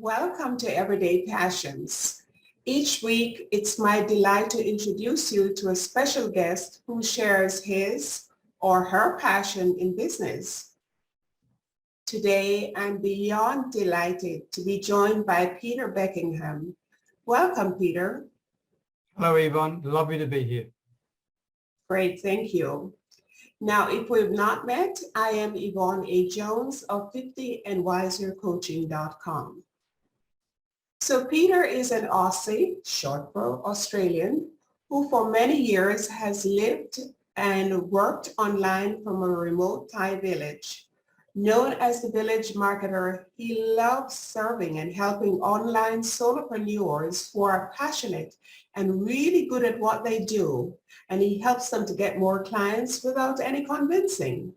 Welcome to Everyday Passions. Each week, it's my delight to introduce you to a special guest who shares his or her passion in business. Today, I'm beyond delighted to be joined by Peter Beckenham. Welcome, Peter. Hello, Yvonne. Lovely to be here. Great, thank you. Now, if we've not met, I am Yvonne A. Jones of 50andwisercoaching.com. So Peter is an Aussie, short for Australian, who for many years has lived and worked online from a remote Thai village. Known as the village marketer, he loves serving and helping online solopreneurs who are passionate and really good at what they do, and he helps them to get more clients without any convincing.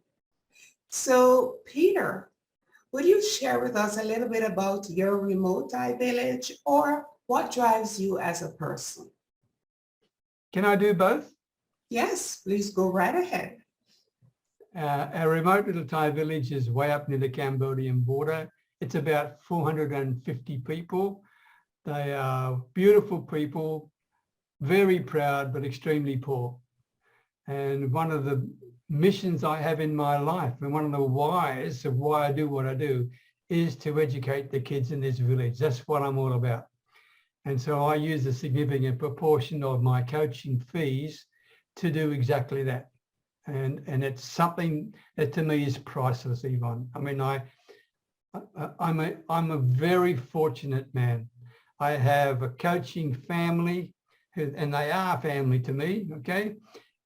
So Peter, would you share with us a little bit about your remote Thai village or what drives you as a person? Can I do both? Yes, please go right ahead. Our remote little Thai village is way up near the Cambodian border. It's about 450 people. They are beautiful people, very proud, but extremely poor. And one of the missions I have in my life, and one of the whys of why I do what I do, is to educate the kids in this village. That's what I'm all about. And so I use a significant proportion of my coaching fees to do exactly that. And it's something that to me is priceless, Yvonne. I mean, I'm a very fortunate man. I have a coaching family, and they are family to me, okay?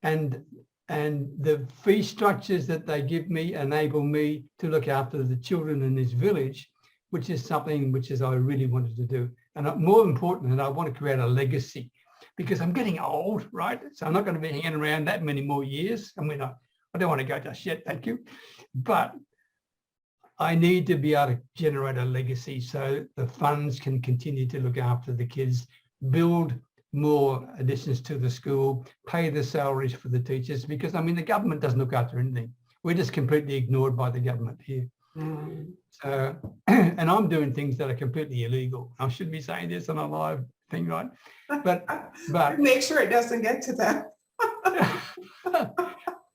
And the fee structures that they give me enable me to look after the children in this village, which is something which I really wanted to do. And more important, that I want to create a legacy, because I'm getting old, right? So I'm not going to be hanging around that many more years. I mean, I don't want to go just yet, thank you. But I need to be able to generate a legacy so the funds can continue to look after the kids, build more additions to the school, pay the salaries for the teachers, because I mean, the government doesn't look after anything. We're just completely ignored by the government here. So, and I'm doing things that are completely illegal. I shouldn't be saying this on a live thing, right? But make sure it doesn't get to that.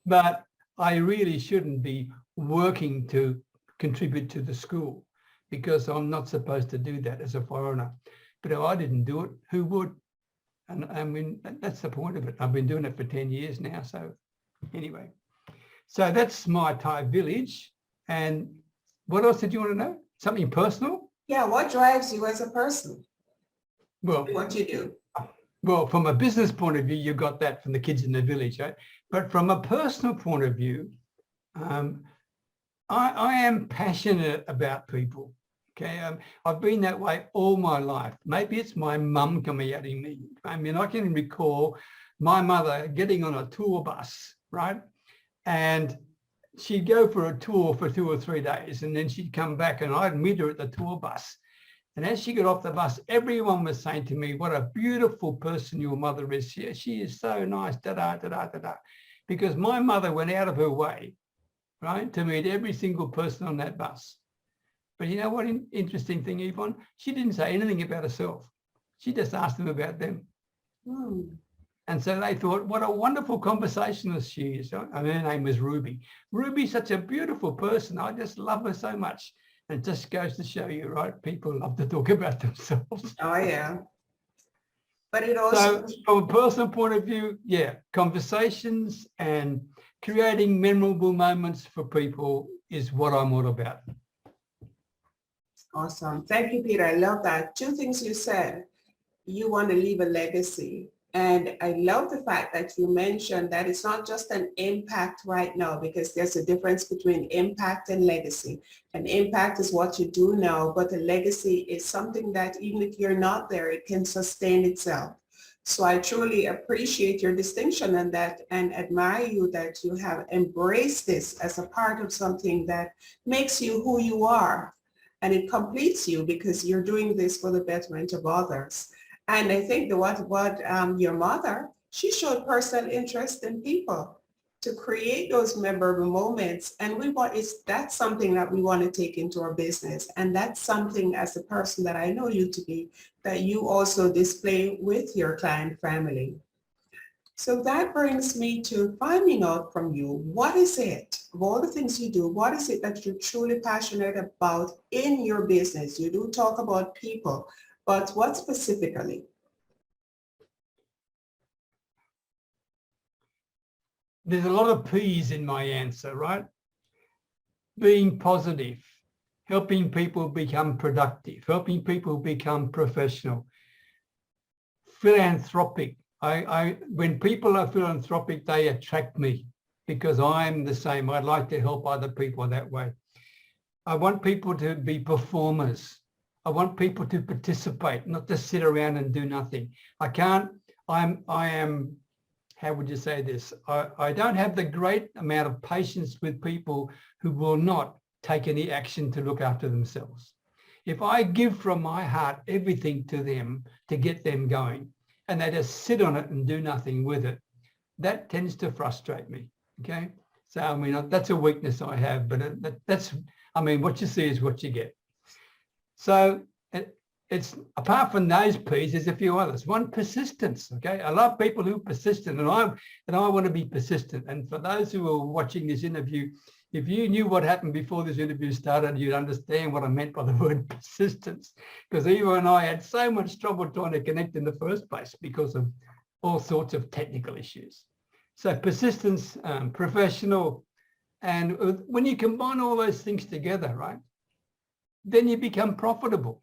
But I really shouldn't be working to contribute to the school, because I'm not supposed to do that as a foreigner. But if I didn't do it, who would? And I mean, that's the point of it. I've been doing it for 10 years now. So anyway, so that's my Thai village. And what else did you want to know? Something personal? Yeah, what drives you as a person? Well, what you do? Well, from a business point of view, you got that from the kids in the village, right? But from a personal point of view, I am passionate about people. Okay, I've been that way all my life. Maybe it's my mum coming at me. I mean, I can recall my mother getting on a tour bus, right? And she'd go for a tour for 2 or 3 days, and then she'd come back and I'd meet her at the tour bus. And as she got off the bus, everyone was saying to me, what a beautiful person your mother is. She is so nice, da-da. Because my mother went out of her way, right, to meet every single person on that bus. But you know what interesting thing, Yvonne? She didn't say anything about herself. She just asked them about them. And so they thought, what a wonderful conversationalist she is. And her name was Ruby. Ruby's such a beautiful person. I just love her so much. And it just goes to show you, right? People love to talk about themselves. Oh, yeah. But it also... So from a personal point of view, yeah, conversations and creating memorable moments for people is what I'm all about. Awesome. Thank you, Peter. I love that. 2 things you said. You want to leave a legacy. And I love the fact that you mentioned that it's not just an impact right now, because there's a difference between impact and legacy. An impact is what you do now, but a legacy is something that even if you're not there, it can sustain itself. So I truly appreciate your distinction on that and admire you that you have embraced this as a part of something that makes you who you are. And it completes you because you're doing this for the betterment of others. And I think what your mother, she showed personal interest in people. to create those memorable moments. And that's something that we want to take into our business. And that's something, as the person that I know you to be, that you also display with your client family. So that brings me to finding out from you, what is it, of all the things you do, what is it that you're truly passionate about in your business? You do talk about people, but what specifically? There's a lot of P's in my answer, right? Being positive, helping people become productive, helping people become professional, philanthropic. When people are philanthropic, they attract me because I'm the same. I'd like to help other people that way. I want people to be performers. I want people to participate, not just sit around and do nothing. I am, how would you say this? I don't have the great amount of patience with people who will not take any action to look after themselves. If I give from my heart everything to them to get them going, and they just sit on it and do nothing with it, that tends to frustrate me, okay? So, I mean, that's a weakness I have, but what you see is what you get. So it's apart from those P's, there's a few others. One, persistence, okay? I love people who are persistent, and I want to be persistent. And for those who are watching this interview, if you knew what happened before this interview started, you'd understand what I meant by the word persistence, because Yvonne and I had so much trouble trying to connect in the first place because of all sorts of technical issues. So persistence, professional, and when you combine all those things together, right, then you become profitable.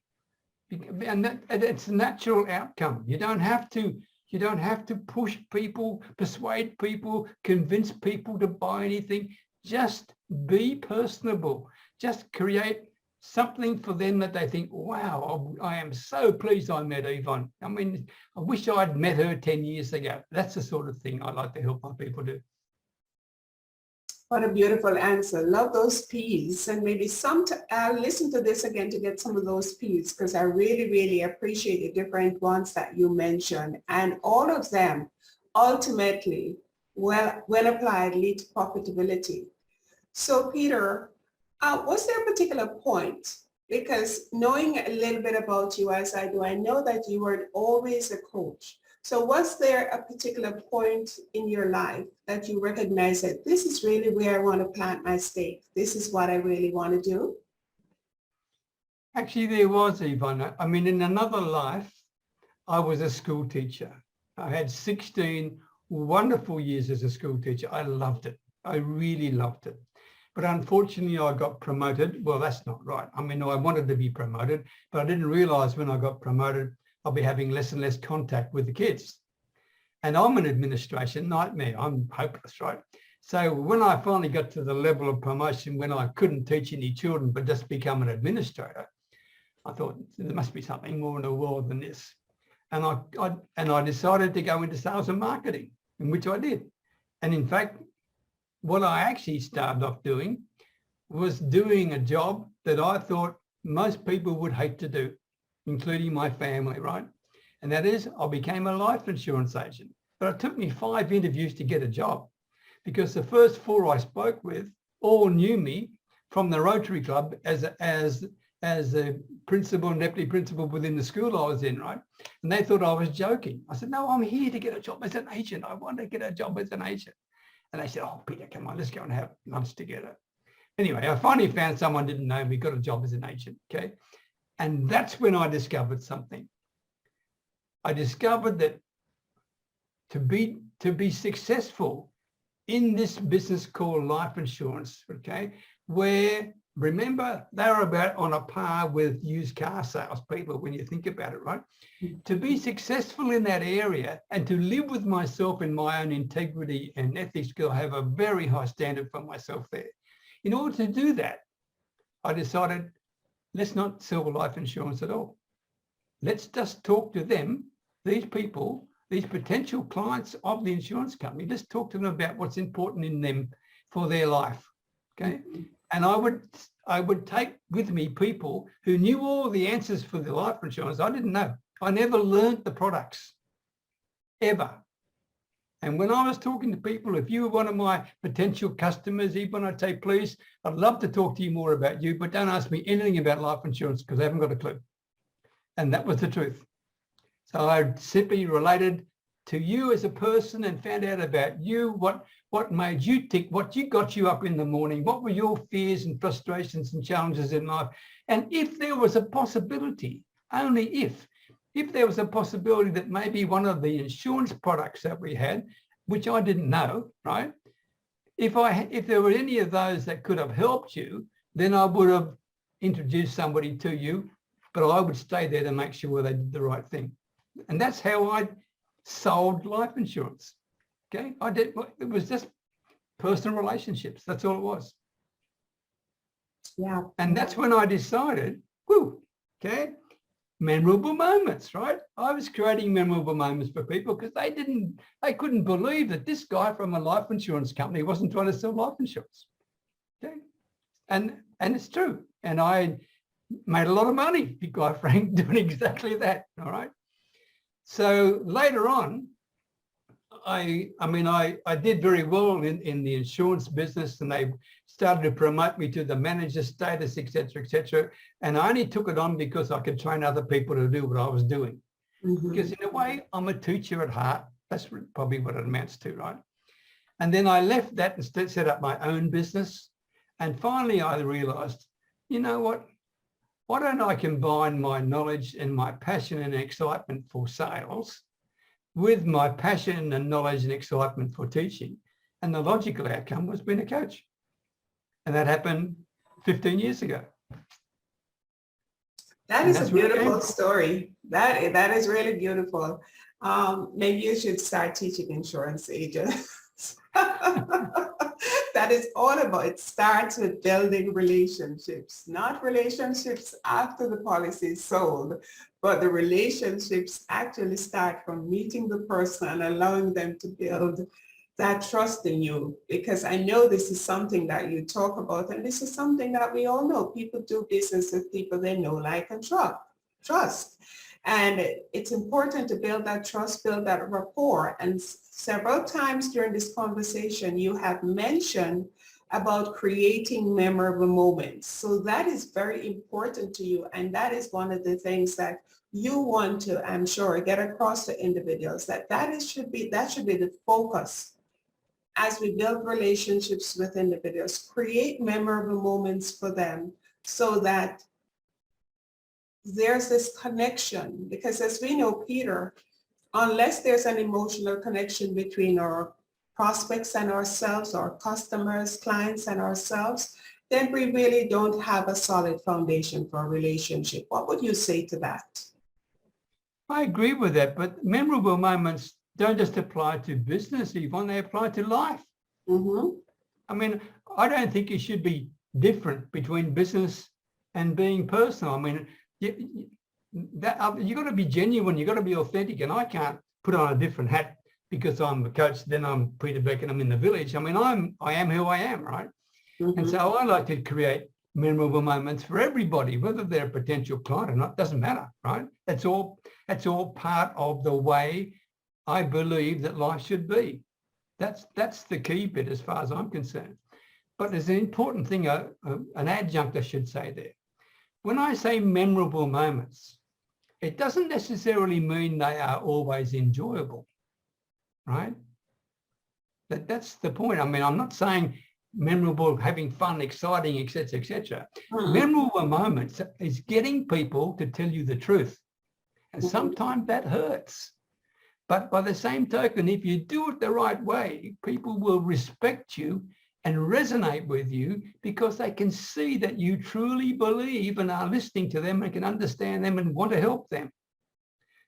And it's a natural outcome. You don't have to push people, persuade people, convince people to buy anything. Just be personable. Just create something for them that they think, wow, I am so pleased I met Yvonne. I mean, I wish I'd met her 10 years ago. That's the sort of thing I like to help my people do. What a beautiful answer. Love those P's. And maybe I'll listen to this again to get some of those P's, because I really, really appreciate the different ones that you mentioned. And all of them ultimately, when applied, lead to profitability. So Peter, was there a particular point? Because knowing a little bit about you as I do, I know that you were always a coach. So was there a particular point in your life that you recognized that this is really where I want to plant my stake? This is what I really want to do? Actually, there was, Yvonne. I mean, in another life, I was a school teacher. I had 16 wonderful years as a school teacher. I loved it. I really loved it. But unfortunately, I got promoted. Well, that's not right. I mean, I wanted to be promoted, but I didn't realize when I got promoted, I'll be having less and less contact with the kids. And I'm an administration nightmare. I'm hopeless, right? So when I finally got to the level of promotion when I couldn't teach any children, but just become an administrator, I thought there must be something more in the world than this. And I decided to go into sales and marketing, in which I did. And in fact, what I actually started off doing was doing a job that I thought most people would hate to do, including my family, right? And that is, I became a life insurance agent. But it took me 5 interviews to get a job, because the first 4 I spoke with all knew me from the Rotary Club as a principal and deputy principal within the school I was in, right? And they thought I was joking. I said, no, I'm here to get a job as an agent. I want to get a job as an agent. And they said, oh, Peter, come on, let's go and have lunch together. Anyway, I finally found someone didn't know me, got a job as an agent, okay? And that's when I discovered something. I discovered that to be successful in this business called life insurance, okay, where, remember, they're about on a par with used car salespeople when you think about it, right? To be successful in that area and to live with myself in my own integrity and ethics, because I have a very high standard for myself there. In order to do that, I decided, let's not sell life insurance at all. Let's just talk to them, these people, these potential clients of the insurance company. Let's talk to them about what's important in them for their life, okay? And I would take with me people who knew all the answers for the life insurance. I didn't know. I never learned the products, ever. And when I was talking to people, if you were one of my potential customers, even I'd say, please, I'd love to talk to you more about you, but don't ask me anything about life insurance because I haven't got a clue. And that was the truth. So I simply related to you as a person and found out about you, what made you tick, what got you up in the morning, what were your fears and frustrations and challenges in life. And if there was a possibility, only if there was a possibility that maybe one of the insurance products that we had, which I didn't know, right? If there were any of those that could have helped you, then I would have introduced somebody to you, but I would stay there to make sure they did the right thing. And that's how I sold life insurance. Okay, it was just personal relationships. That's all it was. Yeah. And that's when I decided, okay, memorable moments, right? I was creating memorable moments for people because they couldn't believe that this guy from a life insurance company wasn't trying to sell life insurance. Okay. And it's true. And I made a lot of money, to be quite frank, doing exactly that. All right. So later on, I did very well in the insurance business, and they started to promote me to the manager status, et cetera, and I only took it on because I could train other people to do what I was doing. Mm-hmm. Because in a way, I'm a teacher at heart. That's probably what it amounts to, right? And then I left that and set up my own business. And finally, I realized, you know what? Why don't I combine my knowledge and my passion and excitement for sales with my passion and knowledge and excitement for teaching? And the logical outcome was being a coach. And that happened 15 years ago. That is a beautiful story. That is really beautiful. Maybe you should start teaching insurance agents. That is all about. It starts with building relationships, not relationships after the policy is sold, but the relationships actually start from meeting the person and allowing them to build that trust in you. Because I know this is something that you talk about, and this is something that we all know. People do business with people they know, like, and trust. And it's important to build that trust, build that rapport. And several times during this conversation, you have mentioned about creating memorable moments. So that is very important to you. And that is one of the things that you want to, I'm sure, get across to individuals, that should be the focus as we build relationships with individuals. Create memorable moments for them so that there's this connection, because as we know, Peter, unless there's an emotional connection between our prospects and ourselves, our customers, clients and ourselves, then we really don't have a solid foundation for a relationship. What would you say to that? I agree with that, but memorable moments don't just apply to business, Yvonne, they apply to life. Mm-hmm. I mean, I don't think it should be different between business and being personal. I mean, you got to be genuine, you got to be authentic, and I can't put on a different hat because I'm a coach, then I'm Peter Beckenham in the village. I mean, I am who I am, right? Mm-hmm. And so I like to create memorable moments for everybody, whether they're a potential client or not, doesn't matter, right? That's all part of the way I believe that life should be. That's the key bit as far as I'm concerned. But there's an important thing, an adjunct I should say there. When I say memorable moments, it doesn't necessarily mean they are always enjoyable, right? That's the point. I mean, I'm not saying memorable, having fun, exciting, etc., etc. Mm-hmm. Memorable moments is getting people to tell you the truth. And sometimes that hurts. But by the same token, if you do it the right way, people will respect you and resonate with you because they can see that you truly believe and are listening to them and can understand them and want to help them.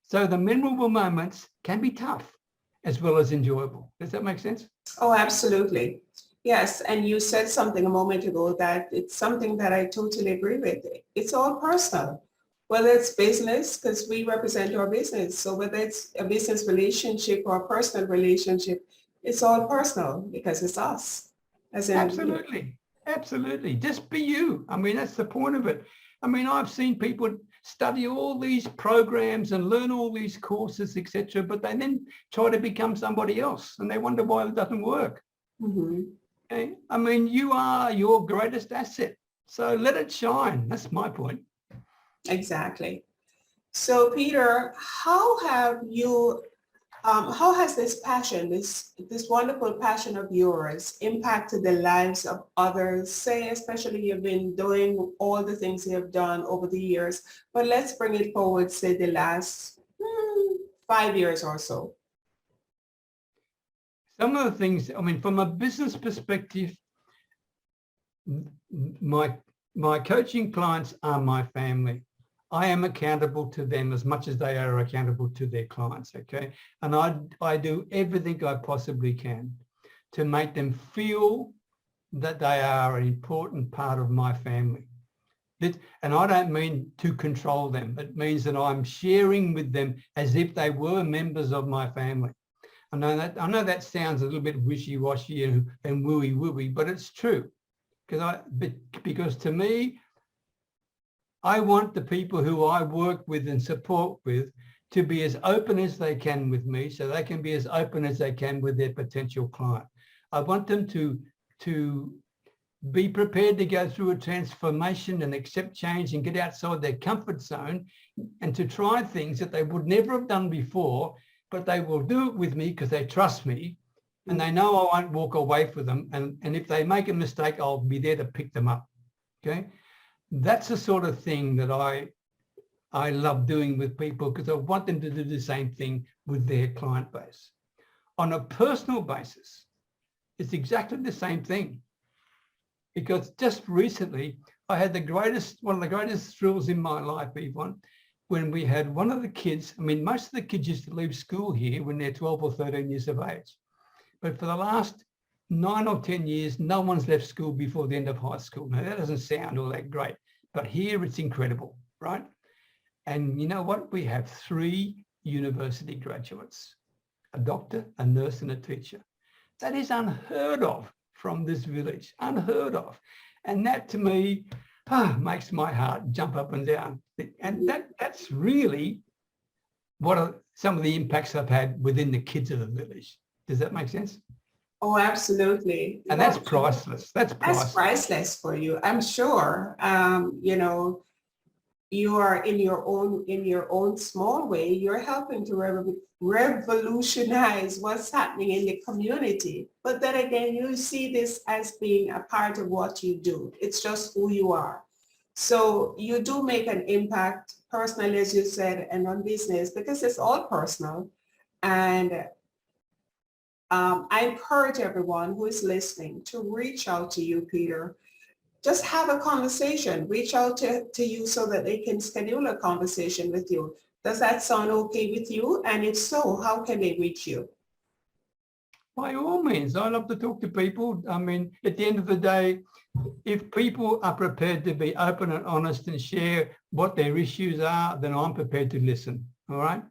So the memorable moments can be tough as well as enjoyable. Does that make sense? Oh, absolutely. Yes. And you said something a moment ago that it's something that I totally agree with. It's all personal, whether it's business, because we represent our business. So whether it's a business relationship or a personal relationship, it's all personal because it's us. Absolutely. Just be you. I mean, that's the point of it. I mean, I've seen people study all these programs and learn all these courses, etc., but they then try to become somebody else and they wonder why it doesn't work. Mhm. Okay? I mean, you are your greatest asset. So let it shine. That's my point. Exactly. So Peter, how has this passion, this wonderful passion of yours impacted the lives of others? Say, especially you've been doing all the things you have done over the years, but let's bring it forward, say the last 5 years or so. Some of the things, I mean, from a business perspective, my coaching clients are my family. I am accountable to them as much as they are accountable to their clients, okay? And I do everything I possibly can to make them feel that they are an important part of my family. And I don't mean to control them. It means that I'm sharing with them as if they were members of my family. I know that sounds a little bit wishy-washy and wooey-wooey, but it's true. Because to me, I want the people who I work with and support with to be as open as they can with me so they can be as open as they can with their potential client. I want them to be prepared to go through a transformation and accept change and get outside their comfort zone and to try things that they would never have done before, but they will do it with me because they trust me and they know I won't walk away from them. And if they make a mistake, I'll be there to pick them up, okay? That's the sort of thing that I love doing with people because I want them to do the same thing with their client base. On a personal basis, it's exactly the same thing. Because just recently, I had one of the greatest thrills in my life, Yvonne, when we had one of the kids. I mean, most of the kids used to leave school here when they're 12 or 13 years of age. But for the last 9 or 10 years, no one's left school before the end of high school. Now, that doesn't sound all that great, but here it's incredible, right? And you know what? We have 3 university graduates, a doctor, a nurse, and a teacher. That is unheard of from this village, unheard of. And that to me makes my heart jump up and down. And that's really what are some of the impacts I've had within the kids of the village. Does that make sense? Oh, absolutely. And that's priceless. That's priceless for you, I'm sure. You know, you are in your own small way, you're helping to revolutionize what's happening in the community. But then again, you see this as being a part of what you do. It's just who you are. So you do make an impact personally, as you said, and on business, because it's all personal. And I encourage everyone who is listening to reach out to you, Peter. Just have a conversation, reach out to you so that they can schedule a conversation with you. Does that sound okay with you? And if so, how can they reach you? By all means, I love to talk to people. I mean, at the end of the day, if people are prepared to be open and honest and share what their issues are, then I'm prepared to listen, all right?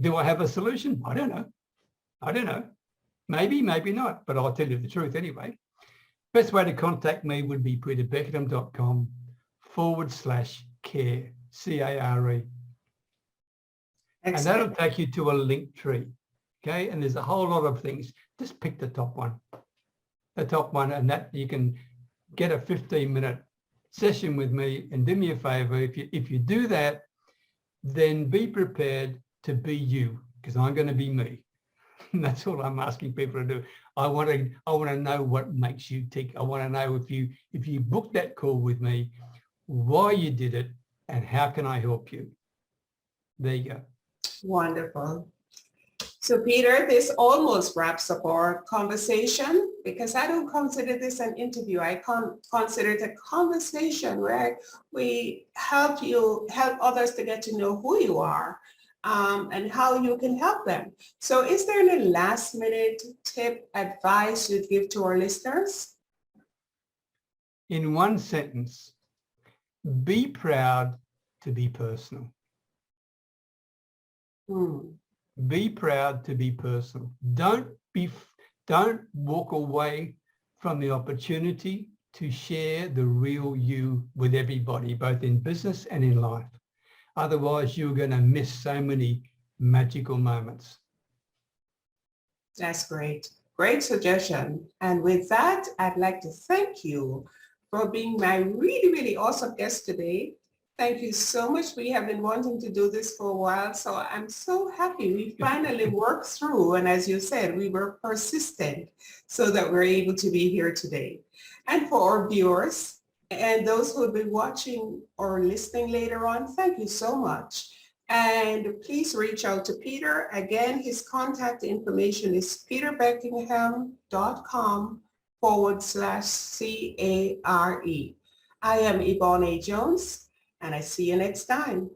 Do I have a solution? I don't know. Maybe, maybe not, but I'll tell you the truth anyway. Best way to contact me would be peterbeckenham.com/care, C-A-R-E. And that'll take you to a link tree, okay? And there's a whole lot of things. Just pick the top one, and that you can get a 15-minute session with me. And do me a favor, if you do that, then be prepared to be you, because I'm going to be me. And that's all I'm asking people to do. I want to know what makes you tick. I want to know if you book that call with me, why you did it, and how can I help you? There you go. Wonderful. So Peter, this almost wraps up our conversation, because I don't consider this an interview. I consider it a conversation where we help others to get to know who you are. And how you can help them. So is there any last minute tip, advice you'd give to our listeners? In one sentence, be proud to be personal. Be proud to be personal. Don't walk away from the opportunity to share the real you with everybody, both in business and in life. Otherwise, you're going to miss so many magical moments. That's great. Great suggestion. And with that, I'd like to thank you for being my really, really awesome guest today. Thank you so much. We have been wanting to do this for a while, so I'm so happy we finally worked through. And as you said, we were persistent so that we're able to be here today. And for our viewers and those who will be watching or listening later on, thank you so much. And please reach out to Peter. Again, his contact information is peterbeckenham.com/CARE. I am Yvonne A. Jones, and I see you next time.